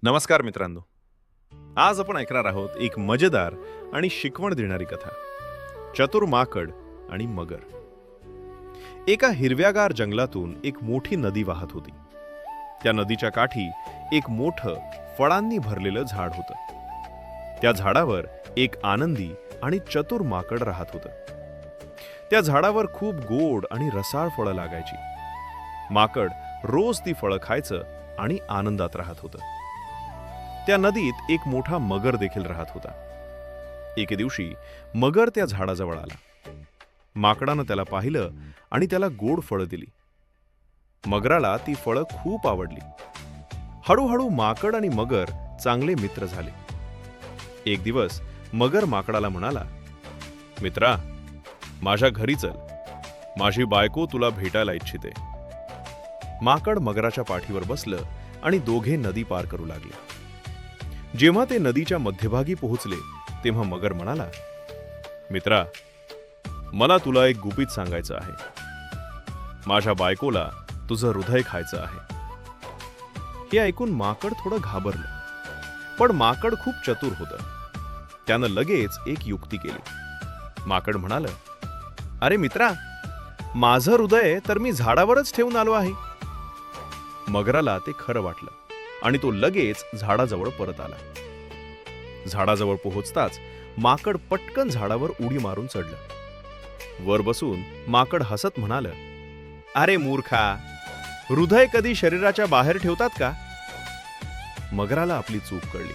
नमस्कार मित्रांनो, आज आपण ऐकणार आहोत एक मजेदार आणि शिकवण देणारी कथा, चतुर माकड आणि मगर. एका हिरव्यागार जंगलातून एक मोठी नदी वाहत होती. त्या नदीच्या काठी एक मोठं फळांनी भरलेलं झाड होतं. त्या झाडावर एक आनंदी आणि चतुर माकड राहत होतं. त्या झाडावर खूप गोड आणि रसाळ फळं लागायची. माकड रोज ती फळं खायचं आणि आनंदात राहत होतं. त्या नदीत एक मोठा मगर देखील राहत होता. एके दिवशी मगर त्या झाडाजवळ आला. माकडानं त्याला पाहिलं आणि त्याला गोड फळं दिली. मगराला ती फळं खूप आवडली. हळूहळू माकड आणि मगर चांगले मित्र झाले. एक दिवस मगर माकडाला म्हणाला, मित्रा, माझ्या घरी चल, माझी बायको तुला भेटायला इच्छिते. माकड मगराच्या पाठीवर बसलं आणि दोघे नदी पार करू लागले. जेव्हा ते नदीच्या मध्यभागी पोहोचले तेव्हा मगर म्हणाला, मित्रा, मला तुला एक गुपित सांगायचं आहे. माझ्या बायकोला तुझं हृदय खायचं आहे. हे ऐकून माकड थोडं घाबरलं, पण माकड खूप चतुर होतं. त्यानं लगेच एक युक्ती केली. माकड म्हणाल, अरे मित्रा, माझं हृदय तर मी झाडावरच ठेवून आलो आहे. मगराला ते खरं वाटलं आणि तो लगेच झाडाजवळ परत आला. झाडाजवळ पोहोचताच माकड पटकन झाडावर उडी मारून चढलं. वर बसून माकड हसत म्हणाल, अरे मूर्खा, हृदय कधी शरीराच्या बाहेर ठेवतात का? मगराला आपली चूक कळली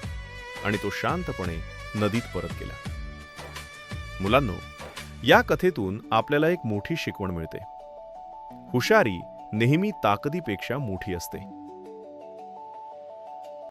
आणि तो शांतपणे नदीत परत गेला. मुलांनो, या कथेतून आपल्याला एक मोठी शिकवण मिळते. हुशारी नेहमी ताकदीपेक्षा मोठी असते.